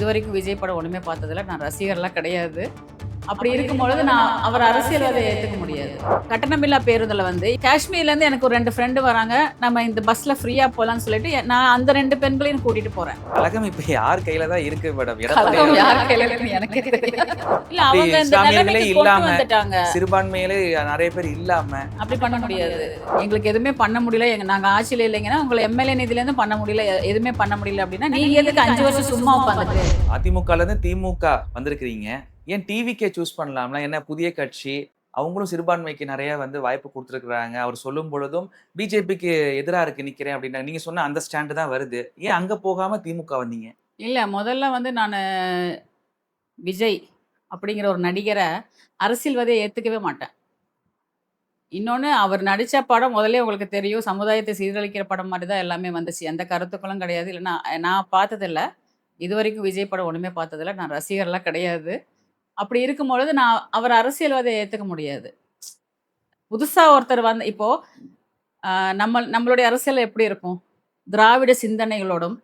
இதுவரைக்கும் விஜய் படம் ஒண்ணுமே பார்த்ததில்ல. நான் ரசிகர்லாம் கிடையாது. அப்படி இருக்கும்பொழுது நான் அவர் அரசியல்வாதிய ஏத்துக்க முடியாது. கட்டணமில்லா பேருந்துல வந்து காஷ்மீர்லேருந்து எனக்கு ஒரு 2 ஃப்ரெண்டு வராங்க. நம்ம இந்த பஸ்ல ஃப்ரீயா போலான்னு சொல்லிட்டு, நான் அந்த 2 பெண்களையும் கூட்டிட்டு போறேன். கழகம் இப்ப யார் கையில தான் இருக்கு மேடம்? கழகம் யார் கையில இருக்குன்னு எனக்கே தெரியாது. இல்ல அப்படி அவங்க இந்த இஸ்லாமியர்களே நிலைமைக்கு கொண்டு இல்லாம, வந்துட்டாங்க. சிறுபான்மையிலே நிறைய பேர் இல்லாம அப்படி பண்ண முடியாது. எங்களுக்கு எதுவுமே பண்ண முடியல. நாங்க ஆட்சியில இல்லைங்கன்னா, உங்கள எம்எல்ஏ நிதியிலேருந்து பண்ண முடியல, எதுவுமே பண்ண முடியல அப்படின்னா, நீங்க எதுக்கு 5 வருஷம் சும்மா உட்காந்துட்டு? அதிமுகல இருந்து திமுக வந்திருக்கிறீங்க. ஏன் டிவிக்கே சூஸ் பண்ணலாம்ல? என்ன புதிய கட்சி, அவங்களும் சிறுபான்மைக்கு நிறைய வாய்ப்பு குடுத்துருக்காங்க. அவர் சொல்லும் பொழுதும் பிஜேபிக்கு எதிரா இருக்கு நிக்கிறேன் அப்படின்னா, நீங்க சொன்ன அந்த ஸ்டாண்ட் தான் வருது. ஏன் அங்க போகாம திமுக வந்தீங்க? இல்ல முதல்ல வந்து நானு விஜய் அப்படிங்கிற ஒரு நடிகர அரசியல்வாதியா ஏத்துக்கவே மாட்டேன். இன்னொன்னு அவர் நடிச்ச படம் முதல்லயே உங்களுக்கு தெரியும். சமுதாயத்தை சீரழிக்கிற படம் மாரி தான் எல்லாமே வந்துச்சு. எந்த கருத்துக்களும் கிடையாது. இல்ல நான் பார்த்ததில்ல. இதுவரைக்கும் விஜய் படம் ஒண்ணுமே பார்த்ததில்ல. நான் ரசிகர்லாம் கிடையாது. அப்படி இருக்கும்பொழுது நான் அவர் அரசியல்வாதிய ஏத்துக்க முடியாது. புதுசா ஒருத்தர் வந்து இப்போ அ நம்மளுடைய அரசியல் எப்படி இருக்கும்? திராவிட சிந்தனைகளோடும்,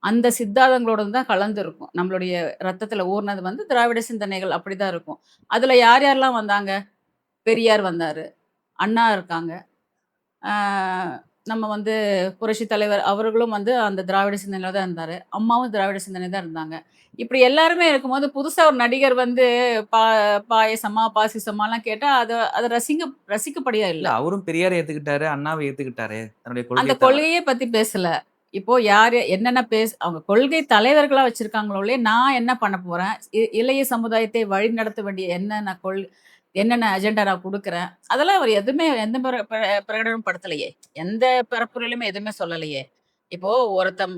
அந்த சித்தாந்தங்களோடும் தான் கலந்து இருக்கும். நம்மளுடைய ரத்தத்துல ஊறுனது வந்து திராவிட சிந்தனைகள் அப்படிதான் இருக்கும். அதுல யார் யாரெல்லாம் வந்தாங்க? பெரியார் வந்தாரு. அண்ணா இருக்காங்க. ஆ நம்ம வந்து புரட்சித் தலைவர் அவர்களும் வந்து அந்த திராவிட சிந்தனையில தான் இருந்தாரு. அம்மாவும் திராவிட சிந்தனை தான் இருந்தாங்க. இப்படி எல்லாருமே இருக்கும்போது, புதுசா ஒரு நடிகர் வந்து பா பாயசமா, பாசிசமாலாம் கேட்டா, அது ரசிக்கப்படியா இல்ல. இல்ல அவரும் பெரியார ஏத்துக்கிட்டாரு, அண்ணாவ ஏத்துக்கிட்டாரு. தன்னுடைய அந்த கொள்கை கொள்கையே பத்தி பேசல. இப்போ யாரு என்னென்ன அவங்க கொள்கை தலைவர்களா வச்சிருக்காங்களோ ஒழிய, நான் என்ன பண்ண போறேன்? இளைய சமுதாயத்தை வழிநடத்த வேண்டிய என்னென்ன அஜெண்டா நான் குடுக்குறேன். அதெல்லாம் அவர் எதுவுமே எந்த பிரகடனமும் படுத்தலையே. எந்த பரப்புரையிலுமே எதுவுமே சொல்லலையே. இப்போ ஒருத்தன்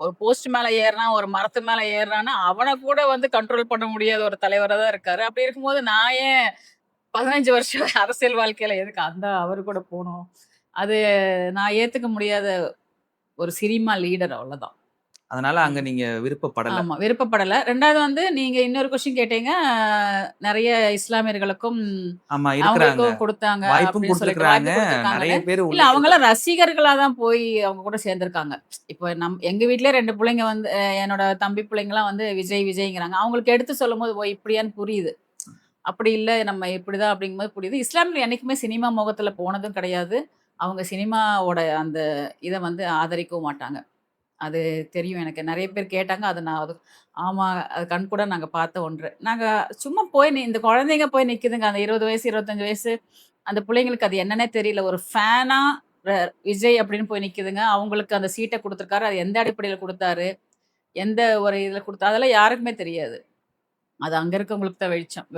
ஒரு போஸ்ட் மேல ஏறுறான், ஒரு மரத்து மேல ஏறுறான்னா, அவன கூட வந்து கண்ட்ரோல் பண்ண முடியாத ஒரு தலைவரா தான் இருக்காரு. அப்படி இருக்கும்போது நான் ஏன் 15 வருஷம் அரசியல் வாழ்க்கையில எதுக்கு அவரு கூட போணும்? அது நான் ஏத்துக்க முடியாத ஒரு சினிமா லீடர் அவ்வளோதான். அதனால அங்க ம். நீங்க விருப்பப்படல. ஆமா. விருப்பப்படல. 2வது வந்து நீங்க இன்னொரு கொஸ்டின் கேட்டீங்க. நெறைய இஸ்லாமியர்களுக்கும் ஆமா இருக்கிறாங்க. அவங்களுக்கும் குடுத்தாங்க வாய்ப்பும் அப்படின்னு சொல்லிட்டு குடுத்துருக்காங்க. வாய்ப்பு நெறைய குடுத்துருக்காங்கன்னு. பேரு இல்ல உள்ளுக்கு அவங்கலாம் ரசிகர்களா தான் போய் அவங்க கூட சேர்ந்திருக்காங்க. இப்போ எங்க வீட்லயே 2 புள்ளைங்க வந்து என்னோட தம்பி புள்ளைங்கலாம் வந்து விஜய் விஜய்ங்கிறாங்க. அவங்களுக்கு எடுத்து சொல்லும்போது, ஓ! இப்படியான்னு புரியுது. அப்படி இல்ல நம்ம இப்படிதான் அப்படிங்கும்போது புரியுது. இஸ்லாமியர்கள் என்னைக்குமே சினிமா மோகத்துல போனதும் கிடையாது. அவங்க சினிமாவோட அந்த இத வந்து ஆதரிக்கவும் மாட்டாங்க. அது தெரியும் எனக்கு. நெறைய பேர் கேட்டாங்க. அது நான் அது ஆமா. அது கண்கூடா நாங்க பார்த்த ஒன்று. நாங்க சும்மா போய் இந்த குழந்தைங்க போய் நிக்குதுங்க. அந்த 20 வயசு, 25 வயசு அந்த புள்ளைங்களுக்கு அது என்னன்னே தெரியல. ஒரு ஃபேனா ர விஜய் அப்படின்னு போய் நிக்குதுங்க. அவங்களுக்கு அந்த சீட்ட குடுத்துருக்காரு. அது எந்த அடிப்படையில குடுத்தாரு? எந்த ஒரு இதுல அதெல்லாம் யாருக்குமே தெரியாது. அது அங்க இருக்கவங்களுக்கு தான் வெளிச்சம்.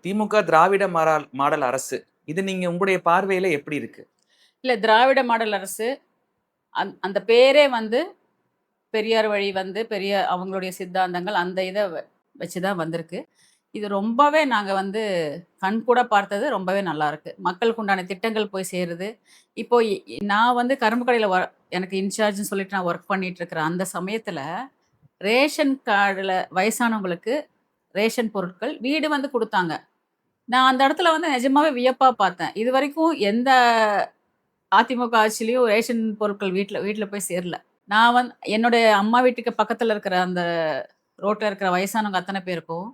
திமுக திராவிட மாடல் அரசு. இது நீங்க உங்களுடைய பார்வையில எப்படி இருக்கு? இல்ல திராவிட மாடல் அரசு அந்த பேரே வந்து பெரியார் வழி வந்து அவங்களுடைய சித்தாந்தங்கள் அந்த இத வச்சு தான் வந்திருக்கு. இது ரொம்பவே நாங்க வந்து கண்கூடா பார்த்தது ரொம்பவே நல்லாருக்கு. மக்களுக்கு உண்டான திட்டங்கள் போய் சேருது. இப்போ நான் வந்து கரும்பு கடையில எனக்கு இன்சார்ஜ்ன்னு சொல்லிட்டு நான் ஒர்க் பண்ணிட்டு இருக்கிற அந்த சமயத்துல, ரேஷன் கார்டுல வயசானவங்களுக்கு ரேஷன் பொருட்கள் வீடு வந்து குடுத்தாங்க. நான் அந்த இடத்துல வந்து நிஜமாவே வியப்பா பார்த்தேன். இதுவரைக்கும் எந்த அதிமுக ஆட்சியிலயும் ரேஷன் பொருட்கள் வீட்ல வீட்ல போய் சேரல. நான் என்னுடைய அம்மா வீட்டுக்கு பக்கத்துல இருக்கிற அந்த ரோட்ல இருக்கிற வயசானவங்க அத்தன பேருக்கும்,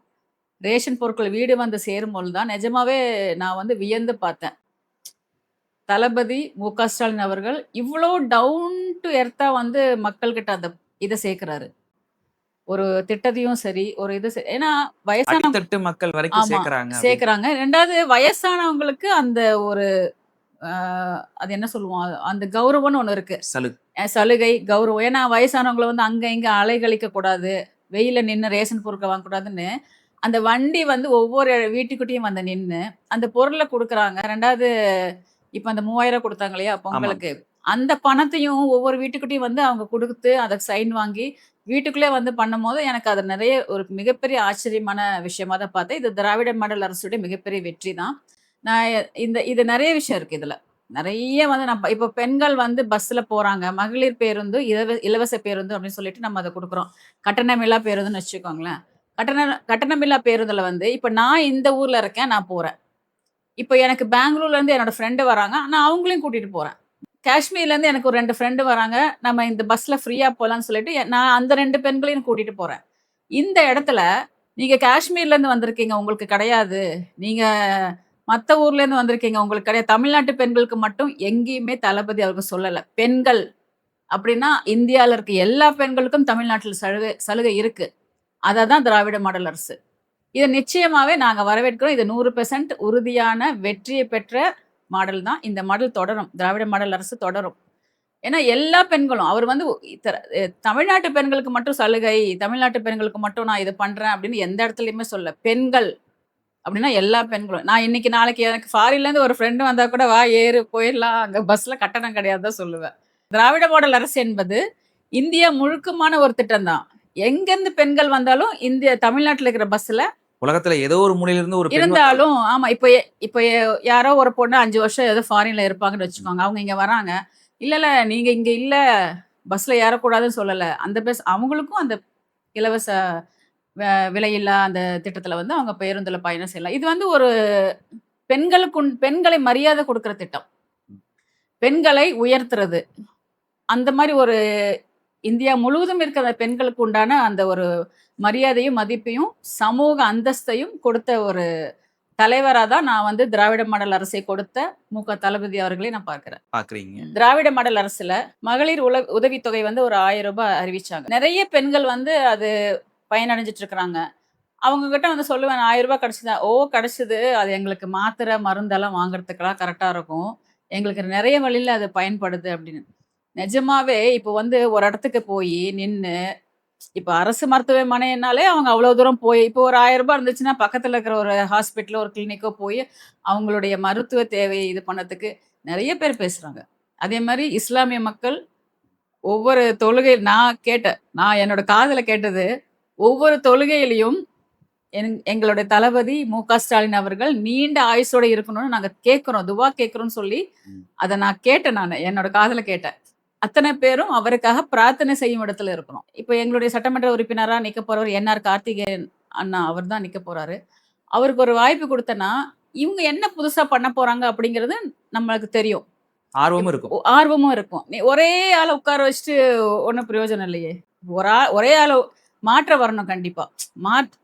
ரேஷன் பொருட்கள் வீடு வந்து சேரும்பொழுது தான் நிஜமாவே நான் வந்து வியந்து பார்த்தேன். தளபதி மு.க. ஸ்டாலின் அவர்கள் இவ்ளோ டவுன் டூ எர்த்தா வந்து மக்கள்கிட்ட அந்த இத சேர்க்கிறாரு. ஒரு திட்டத்தையும் சரி, ஒரு இது ஏன்னா வயசானவங்க அடித்தட்டு மக்கள் வரைக்கும் ஆமா சேர்க்கறாங்க அப்படின்னு. சேர்க்கிறாங்க. 2வது வயசானவங்களுக்கு அந்த ஒரு அ அது என்ன சொல்லுவோம்? அந்த கௌரவம்னு ஒண்ணு இருக்கு. சலுகை, கௌரவம். ஏன்னா வயசானவங்கள வந்து அங்க, இங்க அலைகழிக்க கூடாது. வெயில்ல நின்னு ரேஷன் பொருட்கள் வாங்கக்கூடாதுன்னு, அந்த வண்டி வந்து ஒவ்வொரு வீட்டுக்கிட்டயும் வந்து நின்னு, அந்த பொருள குடுக்குறாங்க. 2வது இப்ப அந்த 3000 குடுத்தாங்க இல்லையா? ஆமாம். பொங்கலுக்கு. அந்த பணத்தையும் ஒவ்வொரு வீட்டுக்கிட்டயும் வந்து அவங்க குடுத்து, அத சைன் வாங்கி, வீட்டுக்குள்ளே வந்து பண்ணும்போது, எனக்கு அது நெறைய ஒரு மிகப்பெரிய ஆச்சரியமான விஷயமா தான் பார்த்தேன். இது திராவிட மாடல் அரசுடைய மிகப்பெரிய வெற்றி தான். நான் இது நெறைய விஷயம் இருக்கு இதுல. நெறைய வந்து இப்போ பெண்கள் வந்து பஸ்ல போறாங்க. மகளிர் பேருந்து, இலவச பேருந்து அப்படின்னு சொல்லிட்டு நம்ம அத குடுக்குறோம். கட்டணமில்லா பேருந்துன்னு வச்சுக்கோங்களேன். கட்டணமில்லா பேருந்துல வந்து இப்ப நான் இந்த ஊர்ல இருக்கேன். நான் போறேன். இப்ப எனக்கு பெங்களூர்ல இருந்து என்னோட ஃப்ரெண்ட் வராங்க. நான் அவங்களையும் கூட்டிட்டு போறேன். காஷ்மீர்லேருந்து எனக்கு ஒரு 2 ஃப்ரெண்டு வராங்க. நம்ம இந்த பஸ்ல ஃப்ரீயா போலான்னு சொல்லிட்டு, நான் அந்த 2 பெண்களையும் கூட்டிட்டு போறேன். இந்த இடத்துல, "நீங்க காஷ்மீர்லேருந்து வந்திருக்கீங்க, உங்களுக்கு கிடையாது. நீங்க மத்த ஊர்லேருந்து வந்திருக்கீங்க, உங்களுக்கு கிடையாது." தமிழ்நாட்டு பெண்களுக்கு மட்டும் எங்கேயுமே தளபதி அவர்கள் சொல்லல. பெண்கள் அப்படின்னா, இந்தியால இருக்க எல்லா பெண்களுக்கும் தமிழ்நாட்டில சலுகை இருக்கு. அத தான் திராவிட மாடல் அரசு. இத நிச்சயமாவே நாங்க வரவேற்கிறோம். இது 100% உறுதியான வெற்றியை பெற்ற மாடல் தான். இந்த மாடல் தொடரும். திராவிட மாடல் அரசு தொடரும். ஏன்னா எல்லா பெண்களும் அவர் வந்து இத்தர தமிழ்நாட்டு பெண்களுக்கு மட்டும் சலுகை, தமிழ்நாட்டு பெண்களுக்கு மட்டும் நான் இது பண்றேன் அப்படின்னு எந்த இடத்துலயுமே சொல்லல. பெண்கள் அப்படின்னா எல்லா பெண்களும். நான் இன்னைக்கு நாளைக்கு எனக்கு ஃபாரின்லேருந்து ஒரு ஃப்ரெண்ட் வந்தா கூட, "வா ஏறு போயிடலாம். அங்க பஸ்ல கட்டணம் கிடையாது" தான் சொல்லுவேன். திராவிட மாடல் அரசு என்பது இந்தியா முழுக்குமான ஒரு திட்டம் தான். எங்கேருந்து பெண்கள் வந்தாலும் இந்திய தமிழ்நாட்டுல இருக்கிற பஸ்ல உலகத்துல ஏதோ ஒரு மூலையில இருந்து ஒரு பெண் இருந்தாலும் ஆமா. இப்ப யாரோ ஒரு பொண்ணு 5 வருஷம் ஏதோ ஃபாரின்ல இருப்பாங்கன்னு வச்சுக்கோங்க. அவங்க இங்க வராங்க. இல்ல நீங்க இங்க இல்ல, பஸ்ல ஏறக்கூடாதுன்னு சொல்லல. அந்த பஸ் அவங்களுக்கும் அந்த இலவச வ விலையில்லா அந்த திட்டத்துல வந்து அவங்க பேருந்துல பயணம் செய்யலாம். இது வந்து ஒரு பெண்களை மரியாதை குடுக்குற திட்டம். பெண்களை உயர்த்துறது. அந்த மாரி ஒரு இந்தியா முழுவதும் இருக்கிற பெண்களுக்கு உண்டான அந்த ஒரு மரியாதையும், மதிப்பையும், சமூக அந்தஸ்தையும் கொடுத்த ஒரு தலைவரா தான் நான் வந்து திராவிட மாடல் அரசை கொடுத்த மு.க. தளபதி அவர்களை நான் பார்க்கிறேன். பாக்குறீங்க. திராவிட மாடல் அரசுல மகளிர் உதவித்தொகை வந்து ஒரு ரூ. 1000 அறிவிச்சாங்க. நெறைய பெண்கள் வந்து அது பயனடைஞ்சுட்டு இருக்கிறாங்க. அவங்க கிட்ட வந்து சொல்லுவேன், "ரூ. 1000 கிடைச்சதா?" "ஓ! கிடைச்சது. அது எங்களுக்கு மாத்திரை, மருந்தெல்லாம் வாங்குறதுக்கெல்லாம் கரெக்ட்டா இருக்கும். எங்களுக்கு நெறைய வழியில அது பயன்படுது" அப்படின்னு. நிஜமாவே இப்போ வந்து ஒரு இடத்துக்கு போயி நின்னு இப்ப அரசு மருத்துவமனைனாலே அவங்க அவ்வளோ தூரம் போய் இப்போ ஒரு ரூ. 1000 இருந்துச்சுன்னா, பக்கத்துல இருக்கிற ஒரு ஹாஸ்பிட்டலோ, ஒரு கிளினிக்கோ போய் அவங்களுடைய மருத்துவ தேவையை இது பண்ணதுக்கு நெறைய பேர் பேசுறாங்க. அதே மாரி இஸ்லாமிய மக்கள் ஒவ்வொரு தொழுகை நான் என்னோட காதுல கேட்டது, ஒவ்வொரு தொழுகையிலயும் எங்களுடைய தளபதி மு.க. ஸ்டாலின் அவர்கள் நீண்ட ஆயுசோட இருக்கணும்னு நாங்க கேட்கிறோம். துவா கேட்கிறோம்னு சொல்லி, ம். அத நான் கேட்டேன் நானு. என்னோட காதுல கேட்டேன். அத்தனை பேரும் அவருக்காக பிரார்த்தனை செய்யும் இடத்துல இருக்கணும். இப்ப எங்களுடைய சட்டமன்ற உறுப்பினரா நிக்க போறவர் என்.ஆர். கார்த்திகேயன் அண்ணா அவர் தான் நிக்க போறாரு. அவருக்கு ஒரு வாய்ப்பு குடுத்தேன்னா, இவங்க என்ன புதுசா பண்ண போறாங்க அப்படிங்கிறது நம்மளுக்கு தெரியும். ஆர்வமும் இருக்கும். ஆர்வமும் இருக்கும். ஒரே ஆள உட்கார வச்சுட்டு ஒண்ணும் பிரயோஜனம் இல்லையே. ஒரே ஆள மாற்றம் வரணும் கண்டிப்பா.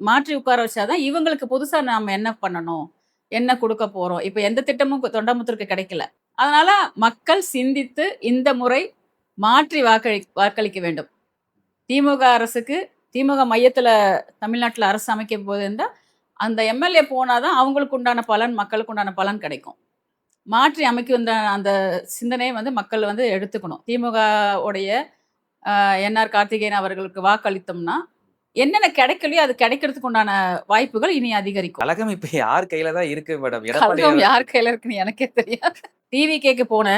மாற்றி உட்கார வச்சா தான் இவங்களுக்கு புதுசா நாம என்ன பண்ணணும்? என்ன குடுக்க போறோம்? இப்ப எந்த திட்டமும் தொண்டாமுத்தருக்கு கிடைக்கல. அதனால மக்கள் சிந்தித்து இந்த முறை மாற்றி வாக்களிக்க வேண்டும். திமுக அரசுக்கு திமுக மையத்துல தமிழ்நாட்டுல அரசு அமைக்க போதுன்னா, அந்த எம்.எல்.ஏ போனா தான் அவங்களுக்கு உண்டான பலன், மக்களுக்கு உண்டான பலன் கிடைக்கும். மாற்றி அமைக்கின்ற அந்த சிந்தனைய வந்து மக்கள் வந்து எடுத்துக்கணும். திமுக உடைய என்.ஆர். கார்த்திகேயன் அவர்களுக்கு வாக்களித்தோம்னா, என்னென்ன கிடைக்கலையோ அது கிடைக்கிறதுக்கு உண்டான வாய்ப்புகள் இனி அதிகரிக்கும். கழகம் இப்ப யார் கையில தான் இருக்கு மேடம்? எடப்பாடி கழகம் யார் கையில இருக்குன்னு எனக்கே தெரியாது. டிவிகேக்கு போன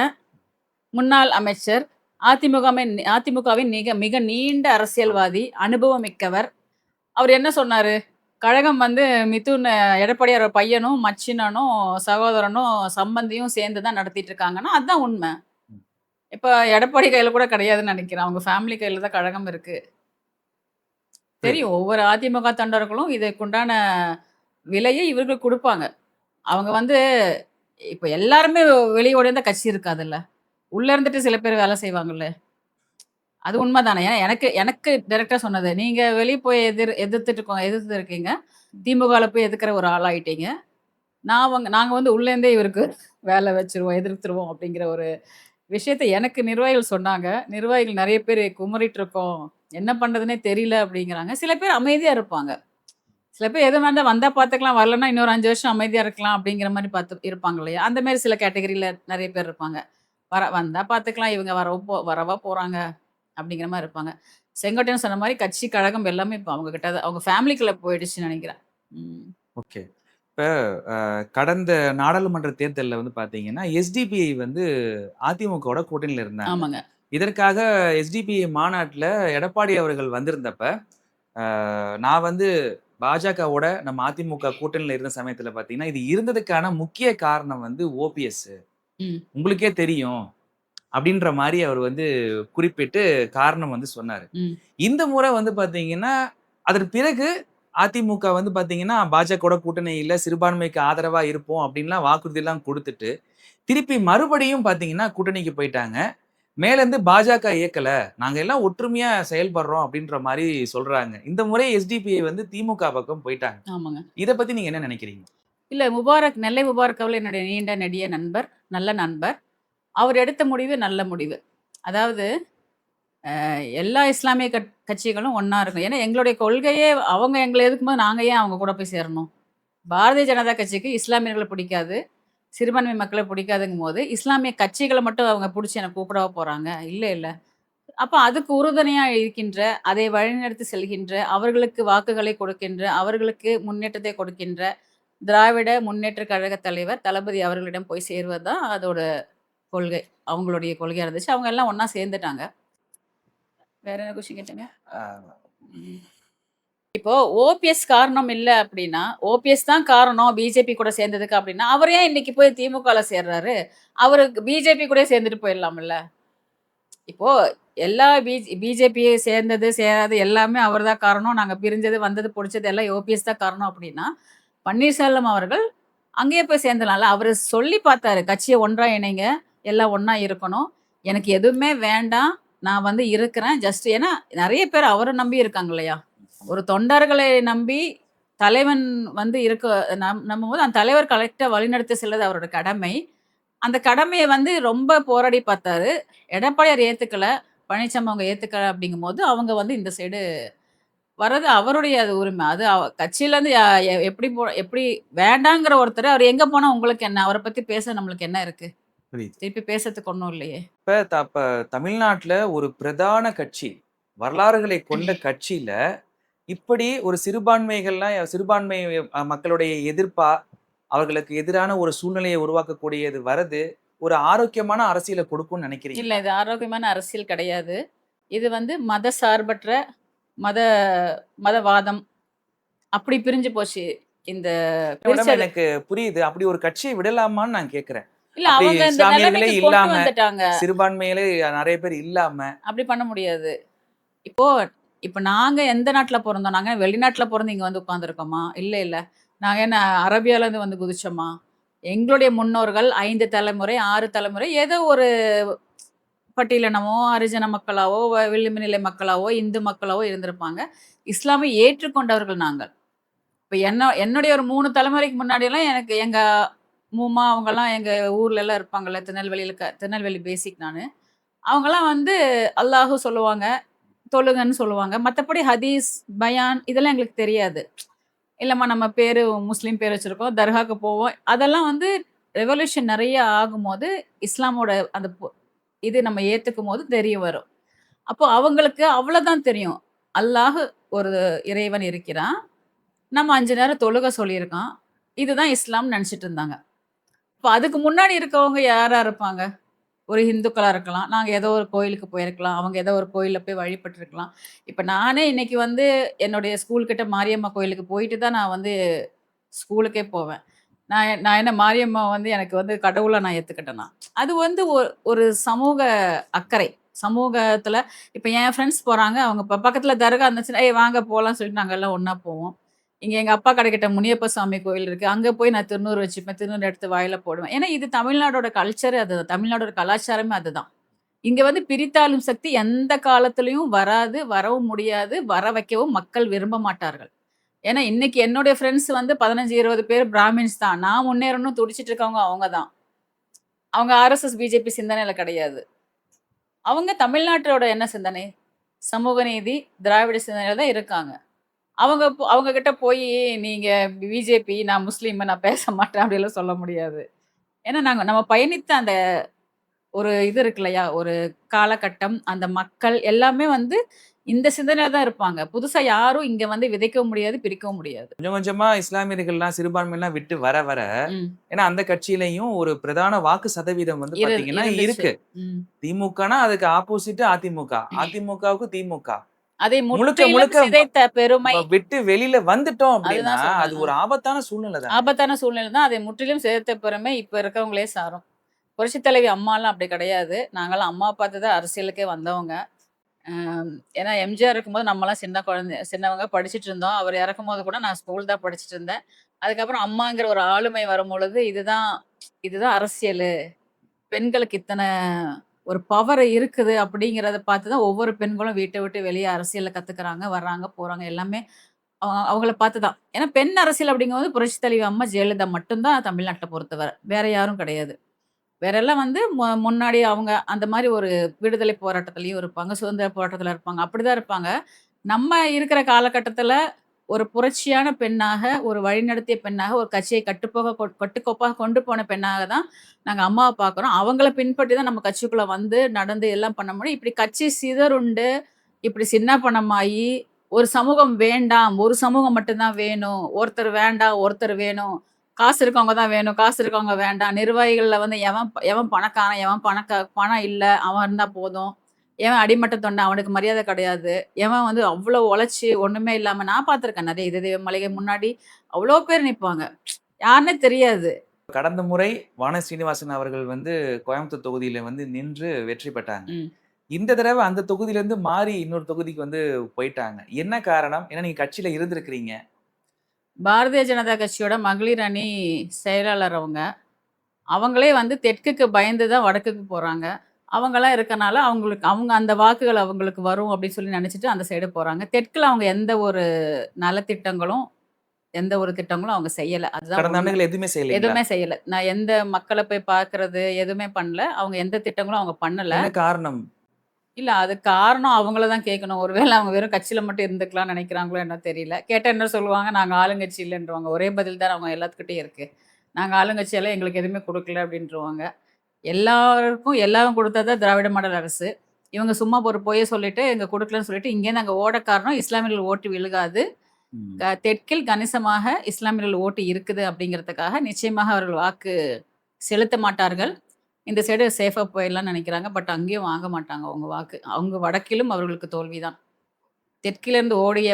முன்னாள் அமைச்சர், அதிமுகவின் மிக மிக நீண்ட அரசியல்வாதி, அனுபவம் மிக்கவர். அவர் என்ன சொன்னாரு? கழகம் வந்து மிதுன் எடப்பாடியார் பையனும், மச்சினனும், சகோதரனும், சம்பந்தியும் சேர்ந்து தான் நடத்திட்டு இருக்காங்கன்னா, அதான் உண்மை. ம். இப்ப எடப்பாடி கையில கூட கிடையாதுன்னு நினைக்கிறேன். அவங்க ஃபேமிலி கையில தான் கழகம் இருக்கு. தெரியும். ஒவ்வொரு அதிமுக தொண்டர்களும் இதற்குண்டான விலையை இவர்கள் குடுப்பாங்க. அவங்க வந்து இப்ப எல்லாருமே வெளிய ஓடியிருந்தா கட்சி இருக்காதுல்ல. உள்ள இருந்துட்டு சில பேர் வேலை செய்வாங்கல்ல. அது உண்மதானே. ஏன்னா எனக்கு எனக்கு டைரக்ட்டா சொன்னது. நீங்க வெளிய போய் எதிர்த்து இருக்கீங்க. திமுகல போய் எதிர்க்கிற ஒரு ஆளாயிட்டீங்க. நாங்க வந்து உள்ள இருந்தே இவருக்கு வேலை வச்சுருவோம், எதிர்த்துருவோம் அப்படிங்கிற ஒரு விஷயத்த எனக்கு நிர்வாகிகள் சொன்னாங்க. நிர்வாகிகள் நெறைய பேரு குமுறிட்டு இருக்கோம். என்ன பண்றதுன்னே தெரியல அப்படிங்கிறாங்க. சில பேர் அமைதியா இருப்பாங்க. சில பேர் எது வேண்டா வந்தா பார்த்துக்கலாம், வரலன்னா இன்னொரு 5 வருஷம் அமைதியா இருக்கலாம் அப்படிங்கிற மாரி இருப்பாங்க இல்லையா? அந்த மாரி சில கேட்டகரில நெறைய பேர் இருப்பாங்க. வந்தா பார்த்துக்கலாம், இவங்க வரவா போறாங்க அப்படிங்கிற மாரி இருப்பாங்க. செங்கோட்டையன் சொன்ன மாரி கட்சி, கழகம் எல்லாமே இப்ப அவங்க கிட்ட அவங்க ஃபேமிலிக்குள்ள போயிடுச்சுன்னு நெனைக்கிறேன். ம். ஓகே. இப்ப கடந்த நாடாளுமன்ற தேர்தல்ல வந்து பார்த்தீங்கன்னா, எஸ்டிபிஐ வந்து அதிமுகவோட கூட்டணியில இருந்தாங்க. ஆமாங்க. இதற்காக எஸ்டிபிஐ மாநாட்டுல எடப்பாடி அவர்கள் வந்திருந்தப்ப, நான் வந்து பாஜகவோட நம்ம அதிமுக கூட்டணியில இருந்த சமயத்துல பார்த்தீங்கன்னா, இது இருந்ததுக்கான முக்கிய காரணம் வந்து ஓபிஎஸ். ம். உங்களுக்கே தெரியும். அப்படின்ற மாரி அவர் வந்து குறிப்பிட்டு காரணம் வந்து சொன்னாரு. ம். இந்த முறை வந்து பார்த்தீங்கன்னா, அதற்கு பிறகு அதிமுக வந்து பாத்தீங்கன்னா பாஜக கூட்டணியில சிறுபான்மைக்கு ஆதரவா இருப்போம் அப்படின்லாம் வாக்குறுதி எல்லாம் கொடுத்துட்டு திருப்பி மறுபடியும் பாத்தீங்கன்னா கூட்டணிக்கு போயிட்டாங்க. மேல இருந்து பாஜக இயக்கல. நாங்க எல்லாம் ஒற்றுமையா செயல்படுறோம் அப்படின்ற மாரி சொல்றாங்க. இந்த முறை எஸ்டிபிஐ வந்து திமுக பக்கம் போயிட்டாங்க. ஆமாங்க. இத பத்தி நீங்க என்ன நினைக்கிறீங்க? இல்ல முபாரக் நெல்லை முபாரக் அவர்கள் என்னுடைய நீண்ட நெடிய நண்பர். நல்ல நண்பர். அவர் எடுத்த முடிவு நல்ல முடிவு. அதாவது எல்லா இஸ்லாமிய கட்சிகளும் ஒண்ணா இருக்கும். ஏன்னா எங்களுடைய கொள்கையே அவங்க எங்கள எதிர்க்கும்போது நாங்க ஏன் அவங்க கூட போய் சேரணும்? பாரதிய ஜனதா கட்சிக்கு இஸ்லாமியர்கள பிடிக்காது. சிறுபான்மை மக்கள பிடிக்காதுங்கும்போது, இஸ்லாமிய கட்சிகள மட்டும் அவங்க புடிச்சு என்ன கூப்பிடவா போறாங்க? இல்ல, இல்ல. அப்ப அதுக்கு உறுதுணையா இருக்கின்ற, அதை வழிநடத்தி செல்கின்ற, அவர்களுக்கு வாக்குகளை கொடுக்கின்ற, அவர்களுக்கு முன்னேற்றத்தை கொடுக்கின்ற திராவிட முன்னேற்ற கழக தலைவர் தளபதி அவர்களிடம் போய் சேருவது தான் அதோட கொள்கை. அவங்களுடைய கொள்கையா இருந்துச்சு. அவங்க எல்லாம் ஒண்ணா சேர்ந்துட்டாங்க. வேற என்ன கொஸ்டின் கேட்டீங்க? அ இப்போ ஓபிஎஸ் காரணம் இல்ல அப்டின்னா, ஓபிஎஸ் தான் காரணம் பிஜேபி கூட சேர்ந்ததுக்கு அப்டின்னா, அவர் ஏன் இன்னைக்கு போய் திமுகல சேர்றாரு? அவரு பிஜேபி கூடயே சேர்ந்துட்டு போயிரலாம்ல. இப்போ எல்லா பிஜேபி சேர்ந்தது, சேராதது எல்லாமே அவர் தான் காரணம். நாங்க பிரிஞ்சது, வந்தது, புடிச்சது எல்லாம் ஓபிஎஸ் தான் காரணம் அப்டின்னா, பன்னீர்செல்வம் அவர்கள் அங்கேயே போய் சேர்ந்துடலாம்ல. அவரு சொல்லி பார்த்தாரு. கட்சிய ஒன்றா இணைங்க. எல்லாம் ஒண்ணா இருக்கணும். எனக்கு எதுவுமே வேண்டாம். நான் வந்து இருக்கிறேன். ஜஸ்ட் ஏன்னா நெறைய பேர் அவர நம்பி இருக்காங்க இல்லையா? ஒரு தொண்டர்களை நம்பி தலைவன் வந்து நம்பும்போது அந்த தலைவர் கரெக்ட்டா வழிநடத்தி செல்வது அவரோட கடமை. அந்த கடமைய வந்து ரொம்ப போராடி பார்த்தாரு. எடப்பாடியார் ஏத்துக்கல. பழனிசாமி அவங்க ஏத்துக்கல அப்படிங்கும்போது, அவங்க வந்து இந்த சைடு வர்றது அவருடைய அது உரிமை. அது கட்சியிலேருந்து எப்படி வேண்டாங்கிற ஒருத்தர், அவர் எங்க போனா உங்களுக்கு என்ன? அவர பத்தி பேச நம்மளுக்கு என்ன இருக்கு? புரியுது. திருப்பி பேசறதுக்கு ஒண்ணும் இல்லையே! இப்ப தமிழ்நாட்டுல ஒரு பிரதான கட்சி, வரலாறுகளை கொண்ட கட்சியில, இப்படி ஒரு சிறுபான்மை மக்களுடைய எதிர்ப்பா, அவர்களுக்கு எதிரான ஒரு சூழ்நிலையை உருவாக்கக்கூடியது வரது, ஒரு ஆரோக்கியமான அரசியல கொடுக்கும்னு இல்ல நினைக்கிறீங்களா? இது ஆரோக்கியமான அரசியல் கிடையாது. இது வந்து மத சார்பற்ற மத மதவாதம் அப்படி பிரிஞ்சு போச்சு. இந்த மேடம் பிரிச்சது எனக்கு புரியுது. அப்படி ஒரு கட்சிய விடலாமான்னு நான் கேட்கிறேன். இல்ல அப்படி அவங்க இந்த இஸ்லாமியர்களே நிலைமைக்கு கொண்டு இல்லாம, வந்துட்டாங்க. சிறுபான்மையிலே நெறைய பேர் இல்லாம, அப்படி பண்ண முடியாது. இப்போ இப்ப நாங்க எந்த நாட்ல பொறந்தோம்? நாங்க வெளிநாட்ல பொறந்து இங்க வந்து உட்கார்ந்துருக்கோமா? இல்ல, இல்ல. நாங்க என்ன அரேபியாலருந்து வந்து குதிச்சோமா? எங்களுடைய முன்னோர்கள் 5 தலைமுறை, 6 தலைமுறை ஏதோ ஒரு பட்டியலினமோ, ஹரிஜன மக்களாவோ, விளிம்பு நிலை மக்களாவோ, இந்து மக்களாவோ இருந்திருப்பாங்க. இஸ்லாமை ஏற்றுக்கொண்டவர்கள் நாங்கள். இப்ப என்னுடைய ஒரு 3 தலைமுறைக்கு முன்னாடிலாம் எனக்கு எங்க மூமா அவங்கலாம் எங்க ஊர்லலாம் இருப்பாங்கல்ல, திருநெல்வேலி பேசிக் நானு. அவங்கலாம் வந்து அல்லாஹு சொல்லுவாங்க. தொழுங்கன்னு சொல்லுவாங்க. மத்தபடி ஹதீஸ், பயான் இதெல்லாம் எங்களுக்கு தெரியாது. இல்லம்மா நம்ம பேரு முஸ்லீம் பேர் வச்சிருக்கோம். தர்காக்கு போவோம். அதெல்லாம் வந்து ரெவல்யூஷன் நெறைய ஆகும்போது, இஸ்லாமோட அந்த இது நம்ம ஏத்துக்கும்போது தெரிய வரும். அப்போ அவங்களுக்கு அவ்வளோதான் தெரியும். அல்லாஹ் ஒரு இறைவன் இருக்கிறான். நம்ம 5 நேரம் தொழுக சொல்லியிருக்கான். இதுதான் இஸ்லாம்னு நெனச்சுட்டு இருந்தாங்க. இப்ப அதுக்கு முன்னாடி இருக்கவங்க யாரா இருப்பாங்க? ஒரு ஹிந்துக்களா இருக்கலாம். நாங்க ஏதோ ஒரு கோயிலுக்கு போயிருக்கலாம். அவங்க ஏதோ ஒரு கோயில்ல போய் வழிபட்டுருக்கலாம். இப்ப நானே இன்னைக்கு வந்து என்னுடைய ஸ்கூல் கிட்ட மாரியம்மா கோயிலுக்கு போயிட்டு தான் நான் வந்து ஸ்கூலுக்கே போவேன். நான் என்ன மாரியம்மா வந்து எனக்கு வந்து கடவுளா நான் ஏத்துக்கிட்டேனா? அது வந்து ஒரு சமூக அக்கறை. சமூகத்துல இப்ப என் ஃப்ரெண்ட்ஸ் போறாங்க. அவங்க பக்கத்துல தர்கா இருந்துச்சுன்னா, "ஏய் வாங்க போலாம்ன்னு" சொல்லிட்டு நாங்க எல்லாம் ஒண்ணா போவோம். இங்க எங்க அப்பா கடைக்கிட்ட முனியப்ப சாமி கோயில் இருக்கு. அங்க போய் நான் திருநூறு வச்சுப்பேன். திருநூறு எடுத்து வாயில போடுவேன். ஏன்னா இது தமிழ்நாடோட கல்ச்சரே அதுதான். தமிழ்நாடோட கலாச்சாரமே அதுதான். இங்க வந்து பிரித்தாளும் சக்தி எந்த காலத்திலயும் வராது, வரவும் முடியாது, வர வைக்கவும் மக்கள் விரும்ப மாட்டார்கள். ஏன்னா இன்னைக்கு என்னுடைய ஃப்ரெண்ட்ஸ் வந்து 15, 20 பேர் பிராமின்ஸ் தான். நான் முன்னேறணும்னு துடிச்சிட்டு இருக்கவங்க அவங்க தான். அவங்க ஆர்எஸ்எஸ், பிஜேபி சிந்தனையில கிடையாது. அவங்க தமிழ்நாட்டோட என்ன சிந்தனை? சமூக நீதி, திராவிட சிந்தனையில தான் இருக்காங்க. அவங்க கிட்ட போயி நீங்க பிஜேபி, நான் முஸ்லீம், நான் பேச மாட்டேன் அப்படிலாம் சொல்ல முடியாது. ஏன்னா நம்ம பயணித்த அந்த ஒரு இது இருக்கு இல்லையா? ஒரு காலகட்டம், அந்த மக்கள் எல்லாமே வந்து இந்த சிந்தனையில தான் இருப்பாங்க. புதுசா யாரும் இங்க வந்து விதைக்கவும் முடியாது, பிரிக்கவும் முடியாது. கொஞ்சம் கொஞ்சமா இஸ்லாமியர்கள்லாம் சிறுபான்மைலாம் விட்டு வர வர, ம். ஏன்னா அந்த கட்சியிலயும் ஒரு பிரதான வாக்கு சதவீதம் வந்து பாத்தீங்கன்னா இருந்துச்சு. இருக்கு. ம். திமுகனா அதுக்கு ஆப்போசிட் அதிமுக. அதிமுகவுக்கு திமுக. அதை முழுக்க முற்றிலும் முழுக்க சிதைத்த பெருமை விட்டு வெளியில வந்துட்டோம் அப்படின்னா, அதுதான் சொல்றேன். அது ஒரு ஆபத்தான சூழ்நிலை தானே! ஆபத்தான சூழ்நிலை தான். அதை முற்றிலும் சிதைத்த பெருமை இப்ப இருக்கவங்களே சாரும். புரட்சித் தலைவி அம்மாலாம் அப்படி கிடையாது. நாங்கலாம் அம்மா பார்த்து தான் அரசியலுக்கே வந்தவங்க. அம் ஏன்னா எம்ஜிஆர் இருக்கும்போது நம்மலாம் சின்னவங்க படிச்சுட்டு இருந்தோம். அவர் இறக்கும்போது கூட நான் ஸ்கூல் தான் படிச்சுட்டு இருந்தேன். அதுக்கப்புறம் அம்மாங்கிற ஒரு ஆளுமை வரும்பொழுது, இதுதான் இதுதான் அரசியலு. பெண்களுக்கு இத்தன ஒரு பவர் இருக்குது அப்படிங்கிறத பார்த்து தான் ஒவ்வொரு பெண்களும் வீட்ட விட்டு வெளிய அரசியல்ல கத்துக்கிறாங்க, வர்றாங்க, போறாங்க. எல்லாமே அவங்கள பார்த்து தான். ஏன்னா பெண் அரசியல் அப்படிங்கும்போது புரட்சி தலைவி அம்மா ஜெயலலிதா மட்டும் தான் தமிழ்நாட்ட பொறுத்தவர. வேற யாரும் கிடையாது. வேற எல்லாம் வந்து முன்னாடி அவங்க அந்த மாரி ஒரு விடுதலை போராட்டத்திலயும் இருப்பாங்க, சுதந்திர போராட்டத்தில இருப்பாங்க. அப்படிதான் இருப்பாங்க. நம்ம இருக்கிற காலகட்டத்தில ஒரு புரட்சியான பெண்ணாக, ஒரு வழிநடத்திய பெண்ணாக, ஒரு கட்சியை கட்டுக்கோப்பாக கொண்டு போன பெண்ணாக தான் நாங்க அம்மாவ பார்க்குறோம். அவங்கள பின்பற்றி தான் நம்ம கட்சிக்குள்ள வந்து, நடந்து எல்லாம் பண்ண முடியும். இப்படி கட்சி சிதறுண்டு, இப்படி சின்னாபன்னமாயி, ஒரு சமூகம் வேண்டாம், ஒரு சமூகம் மட்டும் தான் வேணும். ஒருத்தர் வேண்டாம், ஒருத்தர் வேணும். காசு இருக்கவங்க தான் வேணும், காசு இருக்கவங்க வேண்டாம். நிர்வாகிகள்ல வந்து எவன் பணக்காரன், எவன் பணம் இல்ல, அவன் இருந்தா போதும். எவன் அடிமட்ட தொண்டன் அவனுக்கு மரியாதை கிடையாது. எவன் வந்து அவ்ளோ உழைச்சு ஒண்ணுமே இல்லாம நான் பார்த்துருக்கேன் நெறைய இது மளிகை முன்னாடி அவ்ளோ பேர் நிப்பாங்க. யாருன்னே தெரியாது. கடந்த முறை வானதி சீனிவாசன் அவர்கள் வந்து கோயம்புத்தூர் தொகுதியில வந்து நின்று வெற்றி பெற்றாங்க. ம். இந்த தடவ அந்த தொகுதியிலேருந்து மாறி இன்னொரு தொகுதிக்கு வந்து போயிட்டாங்க. என்ன காரணம்? ஏன்னா நீங்க கட்சியில இருந்திருக்கிறீங்க. பாரதிய ஜனதா கட்சியோட மகளிர் அணி செயலாளர் அவங்க. அவங்களே வந்து தெற்குக்கு பயந்து தான் வடக்குக்கு போறாங்க. அவங்கலாம் இருக்கனால அவங்க அந்த வாக்குகள் அவங்களுக்கு வரும் அப்படின்னு சொல்லி நெனச்சுட்டு அந்த சைடு போறாங்க. தெற்குல அவங்க எந்த ஒரு நலத்திட்டங்களும், எந்த ஒரு திட்டங்களும் அவங்க செய்யல. அதுதான் கடந்த உண்ம. ஆண்டுகள் எதுவுமே செய்யலைங்களா? எதுவுமே செய்யல. நான் எந்த மக்கள போய் பார்க்கறது, எதுவுமே பண்ணல. அவங்க எந்த திட்டங்களும் அவங்க பண்ணல. என்ன காரணம்? இல்ல அதுக்கு காரணம் அவங்கள தான் கேட்கணும். ஒருவேள அவங்க வெறும் கட்சியில மட்டும் இருந்துக்கலாம்னு நெனைக்கிறாங்களோ என்னவோ தெரியல. கேட்டா என்ன சொல்லுவாங்க, நாங்க ஆளுங்கட்சி இல்லன்றுவாங்க. ஒரே பதில் தான் அவங்க எல்லாத்துக்கிட்டயும் இருக்கு. நாங்க ஆளுங்கட்சியெல்லாம் எங்களுக்கு எதுவுமே குடுக்கல அப்படின்ருவாங்க. எல்லாருக்கும் எல்லாம் குடுத்தது தான் திராவிட மாடல் அரசு. இவங்க சும்மா ஒரு பொய்ய சொல்லிட்டு, எங்க குடுக்கலன்னு சொல்லிட்டு, இங்கேருந்து அங்க ஓட காரணம் இஸ்லாமியர்கள் ஓட்டு விழுகாது. ம். தெற்கில் கணிசமாக இஸ்லாமியர்கள் ஓட்டு இருக்குது அப்படிங்கிறதுக்காக நிச்சயமாக அவர்கள் வாக்கு செலுத்த மாட்டார்கள். இந்த சைடு சேஃபா போயிடலாம்னு நெனைக்கிறாங்க. பட் அங்கேயும் வாங்க மாட்டாங்க அவங்க வாக்கு. அவங்க வடக்கிலும் அவர்களுக்கு தோல்வி தான். தெற்கிலிருந்து ஓடிய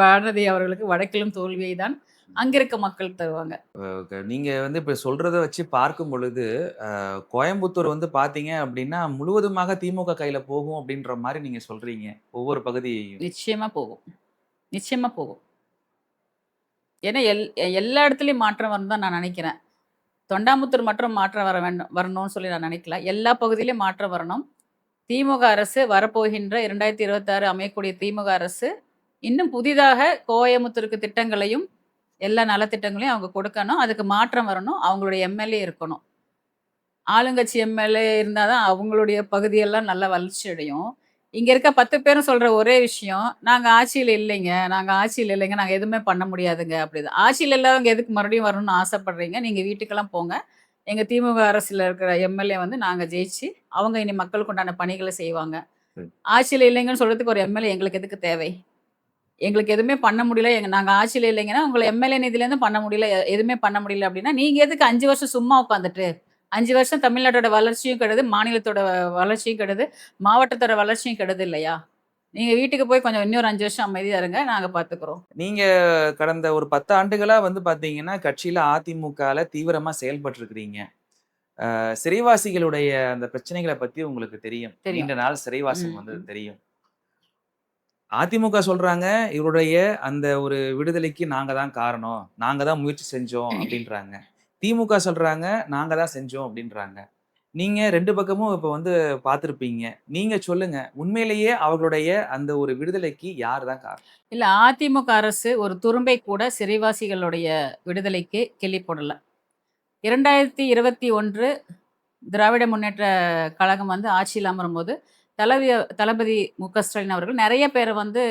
வானதி அவர்களுக்கு வடக்கிலும் தோல்வியை தான் அங்க இருக்க மக்கள் தருவாங்க. நீங்க வந்து இப்ப சொல்றத வச்சு பார்க்கும் பொழுது, கோயம்புத்தூர் வந்து பார்த்தீங்க அப்டின்னா, முழுவதுமாக திமுக கையில போகும் அப்டின்ற மாரி நீங்க சொல்றீங்க. ஒவ்வொரு பகுதியையும். நிச்சயமா போகும். நிச்சயமா போகும். ஏன்னா எல்லா இடத்துலயும் மாற்றம் வரும்னு தான் நான் நெனைக்கிறேன். தொண்டாமுத்தூர் மட்டும் மாற்றம் வரணும்னு சொல்லி நான் நினைக்கல. எல்லா பகுதியிலும் மாற்றம் வரணும். திமுக அரசு வரப்போகின்ற 2026 அமையக்கூடிய திமுக அரசு, இன்னும் புதிதாக கோயமுத்தூருக்கு திட்டங்களையும், எல்லா நலத்திட்டங்களையும் அவங்க கொடுக்கணும். அதுக்கு மாற்றம் வரணும். அவங்களுடைய எம்எல்ஏ இருக்கணும். ஆளுங்கட்சி எம்எல்ஏ இருந்தா தான் அவங்களுடைய பகுதியெல்லாம் நல்லா வளர்ச்சி அடையும். இங்க இருக்க 10 பேரும் சொல்ற ஒரே விஷயம், "நாங்க ஆட்சியில இல்லைங்க. நாங்க ஆட்சியில இல்லைங்க. நாங்க எதுவுமே பண்ண முடியாதுங்க." அப்படிதான். ஆட்சியில இல்லாதவங்க எதுக்கு மறுபடியும் வரணும்னு ஆசைப்படுறீங்க? நீங்க வீட்டுக்கெல்லாம் போங்க. எங்க திமுக அரசுல இருக்கிற எம்எல்ஏ வந்து நாங்க ஜெயிச்சு, அவங்க இனி மக்களுக்கு உண்டான பணிகள செய்வாங்க. சரி. ஆட்சியில இல்லைங்கன்னு சொல்றதுக்கு ஒரு எம்எல்ஏ எங்களுக்கு எதுக்கு தேவை? எங்களுக்கு எதுவுமே பண்ண முடியல. நாங்க ஆட்சியில இல்லைங்கன்னா, உங்கள எம்எல்ஏ நிதியிலேருந்து பண்ண முடியல. எதுவுமே பண்ண முடியல அப்படின்னா, நீங்க எதுக்கு 5 வருஷம் சும்மா உட்காந்துட்டு? 5 வருஷம் தமிழ்நாட்டோட வளர்ச்சியும் கெடுது, மாநிலத்தோட வளர்ச்சியும் கெடுது, மாவட்டத்தோட வளர்ச்சியும் கெடுது இல்லையா? நீங்க வீட்டுக்கு போய் கொஞ்சம் இன்னொரு 5 வருஷம் அமைதியா இருங்க. நாங்க பார்த்துக்குறோம். நீங்க கடந்த ஒரு 10 ஆண்டுகளா வந்து பார்த்தீங்கன்னா, கட்சியில அதிமுகல தீவிரமா செயல்பட்டுருக்கிறீங்க. சிறைவாசிகளுடைய அந்த பிரச்சனைகள பத்தி உங்களுக்கு தெரியும். தெரியும். நீண்ட நாள் சிறைவாசம் ம், வந்து ம். தெரியும். அதிமுக சொல்றாங்க, இவருடைய அந்த ஒரு விடுதலைக்கு நாங்க தான் காரணம். நாங்க தான் முயற்சி செஞ்சோம் அப்டின்றாங்க. திமுக சொல்றாங்க, நாங்க தான் செஞ்சோம் அப்டின்றாங்க. நீங்க 2 பக்கமும் இப்ப வந்து பார்த்திருப்பீங்க. நீங்க சொல்லுங்க, உண்மையிலேயே அவர்களுடைய அந்த ஒரு விடுதலைக்கு யார் தான் காரணம்? இல்ல அதிமுக அரசு ஒரு துரும்பை கூட சிறைவாசிகளுடைய விடுதலைக்கு கிள்ளி போடல. 2021 திராவிட முன்னேற்ற கழகம் வந்து ஆட்சியில் அமரும்போது, தளபதி மு.க. ஸ்டாலின் அவர்கள் நெறைய பேர வந்து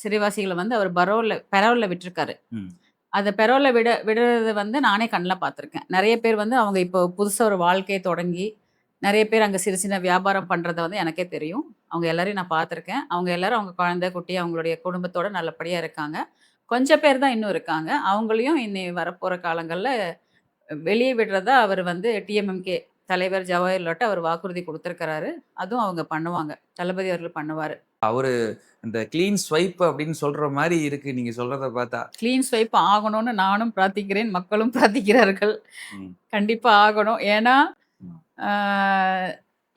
சிறைவாசிகள வந்து அவர் பெரோல்ல விட்டுருக்காரு. ம். அத பெரோல்ல விடுறத வந்து நானே கண்ல பார்த்துருக்கேன். நெறைய பேர் வந்து அவங்க இப்போ புதுசா ஒரு வாழ்க்கைய தொடங்கி, நெறைய பேர் அங்க சின்ன சின்ன வியாபாரம் பண்றத வந்து எனக்கே தெரியும். அவங்க எல்லாரையும் நான் பார்த்துருக்கேன். அவங்க எல்லாரும் அவங்க குழந்தை, குட்டி அவங்களுடைய குடும்பத்தோட நல்லபடியா இருக்காங்க. கொஞ்சம் பேர் தான் இன்னும் இருக்காங்க. அவங்களையும் இனி வரப்போற காலங்கள்ல வெளிய விடுறதா அவர் வந்து டிஎம்எம்கே தலைவர் ஜவஹர்லால்ட்ட அவர் வாக்குறுதி குடுத்திருக்கிறாரு. அதுவும் அவங்க பண்ணுவாங்க. தளபதி அவர்கள் பண்ணுவாரு. அவரு இந்த கிளீன் ஸ்வைப் அப்டின்னு சொல்ற மாரி இருக்கு நீங்க சொல்றத பார்த்தா. கிளீன் ஸ்வைப் ஆகணும்னு நானும் பிரார்த்திக்கிறேன். மக்களும் பிரார்த்திக்கிறார்கள். ம். கண்டிப்பா ஆகணும். ஏன்னா, ம். ஆ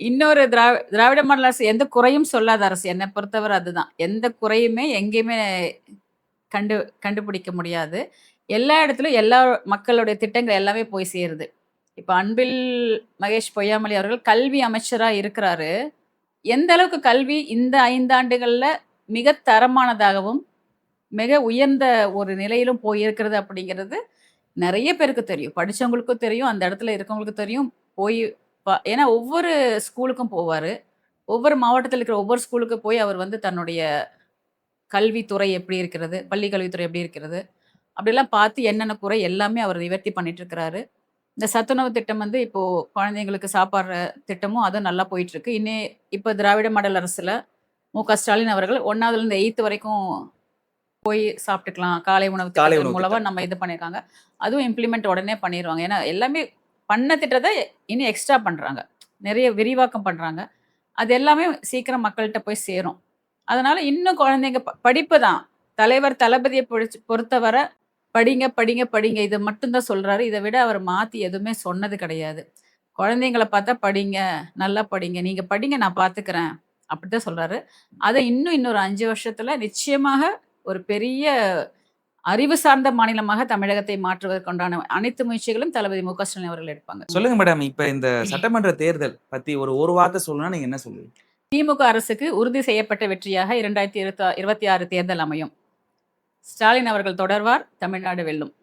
இன்னொரு திராவிட மாடல் அரசு எந்த குறையும் சொல்லாத அரசு. என்ன பொறுத்தவரை அதுதான். எந்த குறையுமே எங்கேயுமே கண்டு கண்டுபிடிக்க முடியாது. எல்லா இடத்துலயும் எல்லா மக்களுடைய திட்டங்கள் எல்லாமே போய் சேருது. இப்ப அன்பில் மகேஷ் பொய்யாமொழி அவர்கள் கல்வி அமைச்சரா இருக்கிறாரு. எந்த அளவுக்கு கல்வி இந்த 5 ஆண்டுகள்ல மிக தரமானதாகவும், மிக உயர்ந்த ஒரு நிலையிலும் போயிருக்கிறது அப்படிங்கிறது நெறைய பேருக்கு தெரியும். படிச்சவங்களுக்கும் தெரியும். அந்த இடத்துல இருக்கவங்களுக்கு தெரியும். போய் ஏன்னா ஒவ்வொரு ஸ்கூலுக்கும் போவாரு. ஒவ்வொரு மாவட்டத்தில இருக்கிற ஒவ்வொரு ஸ்கூலுக்கு போய் அவர் வந்து தன்னுடைய கல்வித்துறை எப்படி இருக்கிறது? பள்ளி கல்வித்துறை எப்படி இருக்கிறது? அப்படிலாம் பார்த்து என்னென்ன குறை எல்லாமே அவர் நிவர்த்தி பண்ணிட்டு இருக்கிறாரு. இந்த சத்துணவு திட்டம் வந்து இப்போ குழந்தைங்களுக்கு சாப்பாடுற திட்டமும் அதுவும் நல்லா போயிட்டுருக்கு. இப்ப திராவிட மாடல் அரசுல மு.க. ஸ்டாலின் அவர்கள் 1வதுலேருந்து 8த் வரைக்கும் போய் சாப்பிட்டுக்கலாம். காலை உணவு காலை திட்டத்தின் உணவு மூலமா திட்டம். நம்ம இது பண்ணியிருக்காங்க. அதுவும் இம்ப்ளிமெண்ட் உடனே பண்ணிருவாங்க. ஏன்னா எல்லாமே பண்ண திட்டத்த இன்னும் எக்ஸ்ட்ரா பண்றாங்க. நெறைய விரிவாக்கம் பண்றாங்க. அது எல்லாமே சீக்கிரம் மக்கள்ட்ட போய் சேரும். அதனால இன்னும் குழந்தைங்க படிப்பு தான். தலைவர் தளபதிய பொறுத்தவர படிங்க, படிங்க, படிங்க. இத மட்டும் தான் சொல்றாரு. இத விட அவர் மாத்தி எதுவுமே சொன்னது கிடையாது. குழந்தைங்கள பார்த்தா படிங்க, நல்லா படிங்க. நீங்க படிங்க நான் பார்த்துக்கிறேன். அப்படித்தான் சொல்றாரு. அத இன்னொரு 5 வருஷத்துல நிச்சயமாக ஒரு பெரிய அறிவு சார்ந்த மாநிலமாக தமிழகத்தை மாற்றுவதற்குண்டான அனைத்து முயற்சிகளும் தளபதி மு.க. ஸ்டாலின் அவர்கள் எடுப்பாங்க. சொல்லுங்க மேடம். இப்ப இந்த சட்டமன்ற தேர்தல் பத்தி ஒரு வார்த்தை சொல்லணும்னா நீங்க என்ன சொல்லுவீங்க? திமுக அரசுக்கு உறுதி செய்யப்பட்ட வெற்றியாக 2026 தேர்தல் அமையும். ஸ்டாலின் அவர்கள் தொடர்வார். தமிழ்நாடு வெல்லும்.